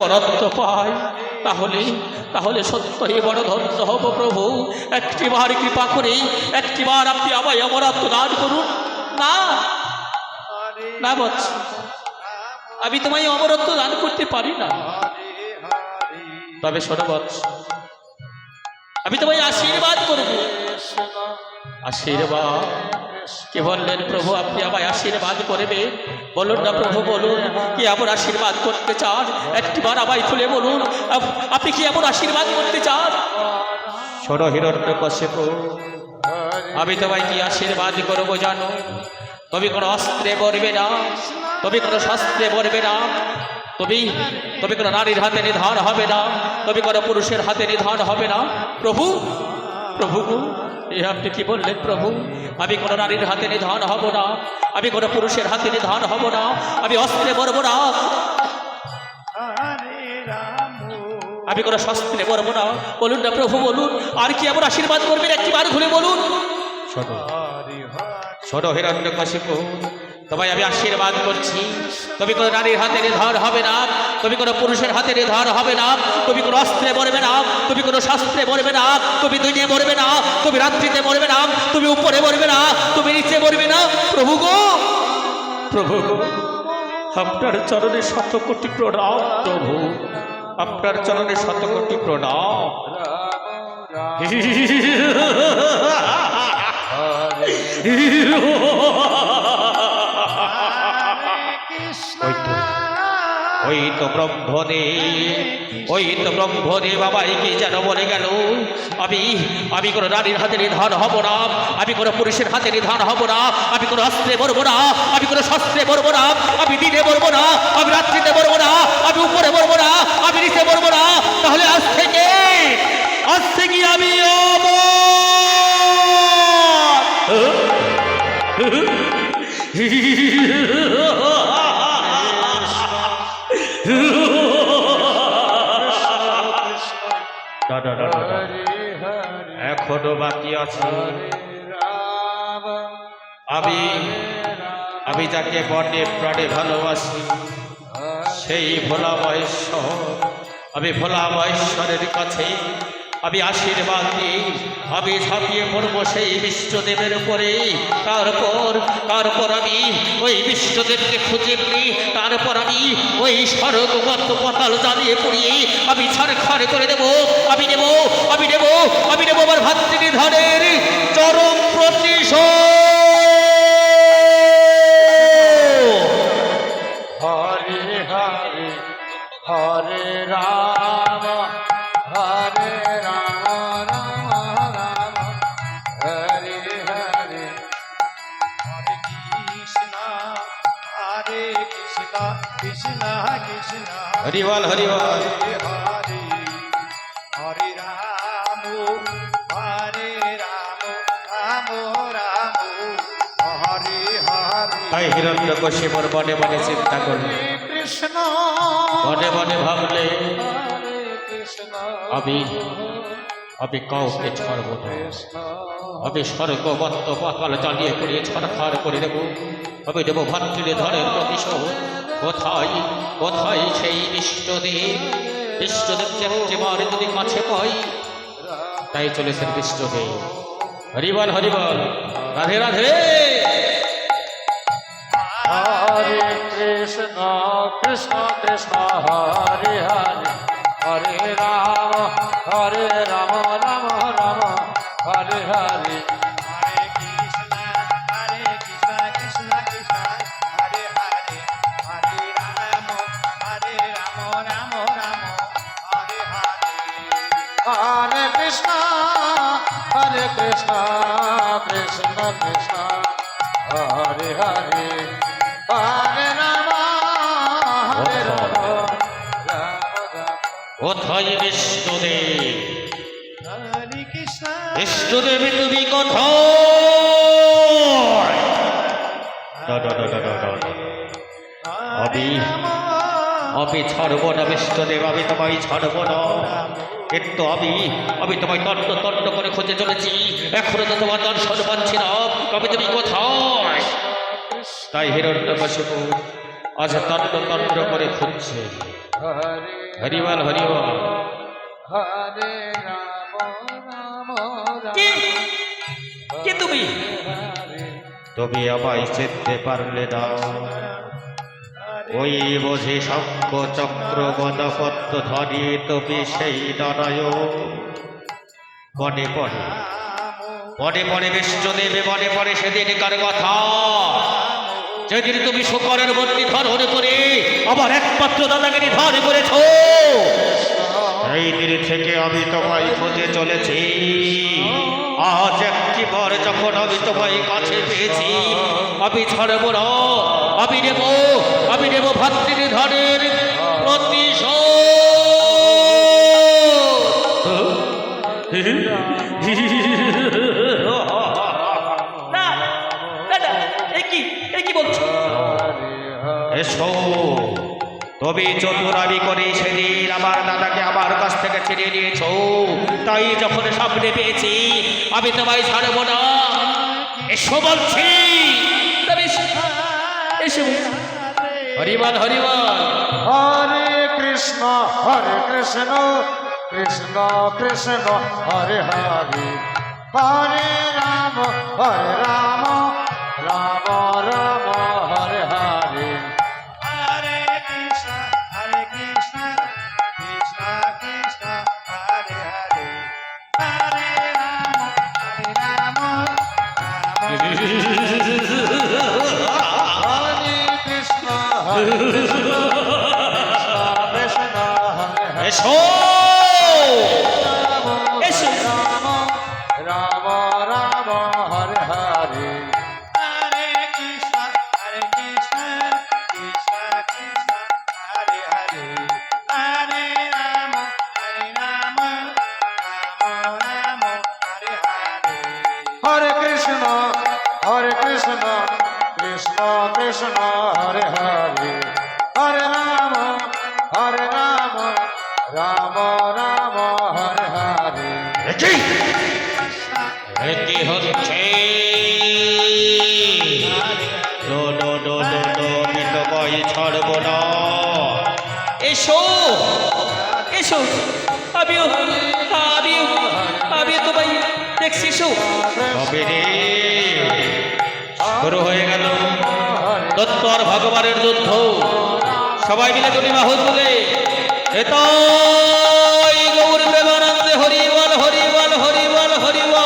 পরত্ব পাই, তাহলে তাহলে সত্যই বড় ধন্য হব প্রভু। একটিবার কৃপা করে একটিবার আপনি আমায় অমরত্ব দান করুন। না না বৎস, আমি তোমায় অমরত্ব দান করতে পারি না। তবে শোনো বৎস, আমি তোমায় আশীর্বাদ করব। আশীর্বাদ কে বললেন প্রভু আপনি আমায় আশীর্বাদ করবে? বলুন না প্রভু, বলুন কি এমন আশীর্বাদ করতে চান? একটিবার আমায় খুলে বলুন, আপনি কি এমন আশীর্বাদ করতে চান? শোনো হিরণ্যকশিপু, আমি তোমায় কি আশীর্বাদ করবো জানো? তুমি কোনো অস্ত্রে মরবে না, তুমি কোনো শাস্ত্রে মরবে না, তুমি কোনো নারীর হাতে নিধন হবে না, তুমি কোনো পুরুষের হাতে নিধন হবে না। প্রভু প্রভু এ আপনি কি বললেন প্রভু? আমি কোনো নারীর হাতে নিধন হব না, আমি কোনো পুরুষের হাতে নিধন হব না, আমি অস্ত্রে মরব না, আমি কোনো শাস্ত্রে মরব না। বলুন না প্রভু, বলুন আর কি এমন আশীর্বাদ করবেন? একটিবার ঘুরে বলুন। শোনো হিরণ্যকশিপু, তোমায় আমি আশীর্বাদ করছি, তুমি কোনো নারীর হাতে নিধন হবে না, তুমি কোনো পুরুষের হাতে নিধন হবে না, তুমি কোনো অস্ত্রে মরবে না, তুমি কোনো শাস্ত্রে মরবে না, তুমি দিনে মরবে না, তুমি রাত্রিতে মরবে না, তুমি উপরে মরবে না, তুমি নিচে মরবে না। প্রভু গো, প্রভু গো, আপনার চরণে শত কোটি প্রণাম প্রভু, আপনার চরণে শত কোটি প্রণাম। ওই তো ব্রহ্মদেব বাবাইকে যেন বলে গেল, আমি কোনো নারীর হাতে নিধন হব না, আমি কোনো পুরুষের হাতে নিধন হব না, আমি কোনো অস্ত্রে মরবো না, আমি কোনো শস্ত্রে মরবো না, আমি দিনে মরবো না, আমি রাত্রিতে মরবো না, আমি উপরে মরবো না, আমি নিচে মরবো না। তাহলে আজ থেকে আমি এখনো বাকি আছে। আমি যাকে বটে প্রাণে ভালোবাসি, সেই ভোলা মহেশ্বর, আমি ভোলা মহেশ্বরের কাছে আমি আশীর্বাদ দিই, আমি ঝাঁপিয়ে পড়বো সেই বিষ্ণুদেবের উপরে। তারপর আমি ওই বিষ্ণুদেবকে খুঁজে পেয়ে তারপর আমি ওই স্বর্গগত পাতাল জ্বালিয়ে পুড়িয়ে আমি ছাড়খাড় করে দেবো। আমি নেব আমার ভাতৃনিধনের চরম প্রতিশোধ। হরে হরে হরে রাম হরে রাম রাম রাম হরে হরে হরে কৃষ্ণ কৃষ্ণ কৃষ্ণ হরিবল হরিবল হরে হরে হরে রাম রাম রাম হরে হরে। তাই হিরণ্যকশিপুর বনে বনে চিন্তা করলে, কৃষ্ণ বনে বনে ভাবলে, হরে কৃষ্ণ আমি কাউকে ছাড়ব না, আমি স্বর্গবত্ত পাতাল জ্বালিয়ে পুড়িয়ে ছাড়খাড় করে দেবো। আমি দেবো ভাতৃনিধনের প্রতিশোধ। কোথায় সেই বিষ্ণুদেবকে একেবারে যদি কাছে পাই। তাই চলেছেন বিষ্ণুদেব। হরিবল হরিবল, রাধে রাধে। হরে কৃষ্ণ কৃষ্ণ কৃষ্ণ হরে হরে হরে রাম রাম রাম হরে হরে হরে কৃষ্ণ কৃষ্ণ কৃষ্ণ হরে হরে হরে রাম রাম রাম হরে হরে হরে কৃষ্ণ কৃষ্ণ কৃষ্ণ হরে হরে হরে রাম কোথায় বিষ্ণুদেব? হরে কৃষ্ণ বিষ্ণুদেব তুমি কোথায়? আমি ছাড়ব না বিষ্ণুদেব, আমি তোমায় ছাড়ব না। কিন্তু আমি তোমায় তন্ন করে খুঁজে চলেছি, এখনো তো তোমার দর্শন পাচ্ছি না। তবে তুমি কোথায়? তাই হিরণ্যকশিপু আজ তন্ত্র তন্ত্র করে খুঁজছে। হরে হরিবল হরিবল। হরে রাম রাম কে? রাম কে তুমি? হরে তবে আমায় চিনতে পারলে না? ওই বোঝে শঙ্খ চক্র গদপদ্ম ধরে তবে সেই নারায়ণ। মনে পড়ে মনে পড়ে বিষ্ণুদেবে, মনে পড়ে সেদিনকার কথা, যেদিন তুমি শুকরের মন্দি ধরন করে আমার একমাত্র দাদাকে নিধন করেছ। এই দিন থেকে আমি তোমায় খুঁজে চলেছি। আজ একটিবার যখন আমি তোমায় কাছে পেয়েছি, আমি ছাড়ব না, আমি নেব ভাতৃনিধনের এসো। তবে চতুরামি করে সেদিন আমার দাদাকে আমার কাছ থেকে ছেড়ে নিয়েছ, তাই যখন সামনে পেয়েছি আমি তোমায় ছাড়ব না। এসো বলছি। হরিবল হরিবল। হরে কৃষ্ণ কৃষ্ণ কৃষ্ণ হরে হরে, হরে রাম রাম রাম হরে হরে, হরে কৃষ্ণ কৃষ্ণ কৃষ্ণ হরে হরে, হরে রাম রাম হরে কৃষ্ণ কৃষ্ণ হরে এসো এসো। রাম রাম হরে হরে, হরে কৃষ্ণ কৃষ্ণ কৃষ্ণ হরে হরে, হরে রাম রাম রাম হরে হরে, হরে কৃষ্ণ কৃষ্ণ কৃষ্ণ হরে হরে, হরে রাম রাম রাম হরে হরে। কি হচ্ছে? আমি তোমায় ছাড়ব না। এসো এসো। আমিও তোমায় দেখছি। তবে রে শুরু হয়ে গেল দত্ত আর ভগবানের যুদ্ধ। সবাই মিলে তুমি বাহু তুলে এতাই গৌর প্রেমানন্দে হরিবল হরিবল হরিবল হরিবল।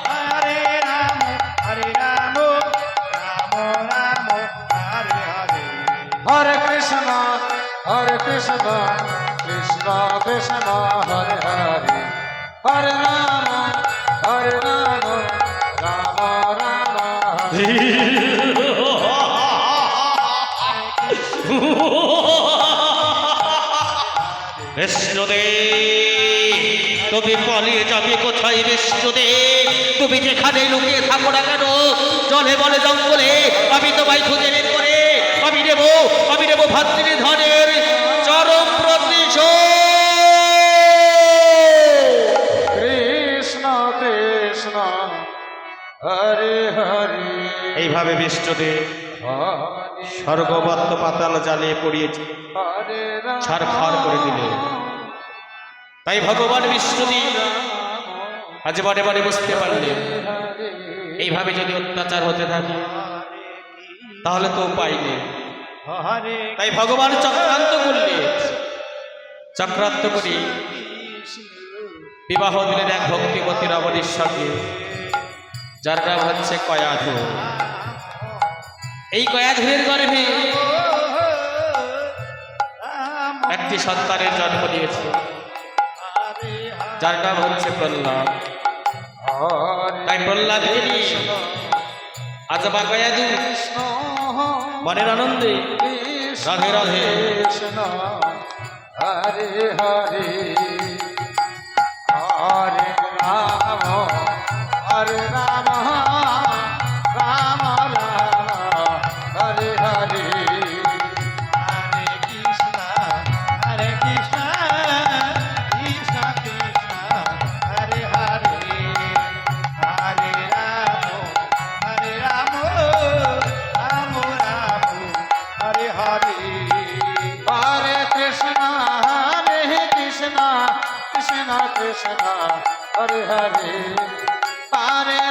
হরে রাম রাম রাম হরে হরে, হরে কৃষ্ণ কৃষ্ণ কৃষ্ণ হরে হরে, হরে রাম রাম বিষ্ণুদেব, তুমি পালিয়ে যাবে কোথায়? বিষ্ণুদেব, তুমি যেখানে লুকিয়ে থাকো না কেন, জলে বলে জঙ্গলে, আমি তোমায় খুঁজে বের করে আমি নেব ভাতৃনিধনের চরম প্রতিশোধ। কৃষ্ণ কৃষ্ণ হরে হরে। এইভাবে বিষ্ণুদেব স্বর্গবত্ত পাতাল জ্বালিয়ে পড়িয়েছে, ছাড়খাড় করে দিলে। তাই ভগবান বিষ্ণুদেব আজ বারে বারে বুঝতে পারলেন, এইভাবে যদি অত্যাচার হতে থাকে তাহলে তো উপায় নেই। তাই ভগবান চক্রান্ত করলেন। চক্রান্ত করে বিবাহ দিলেন এক ভক্তিবতী রমণীর সঙ্গে, যার নাম হচ্ছে কয়াধু। এই কয়াধুয়ের গর্ভে একটি সন্তানের জন্ম দিয়েছে, যার নাম হচ্ছে প্রহ্লাদ। তাই প্রহ্লাদকে নিয়ে আজ বা কয়াধু মনের আনন্দে রাধে রাধে হরে হরে, হরে রাম রাম রাম হরে হরে, হরে কৃষ্ণ কৃষ্ণ কৃষ্ণ হরে হরে, হরে রাম রাম রাম হরে কৃষ্ণ কৃষ্ণ কৃষ্ণ হরে হরে হরে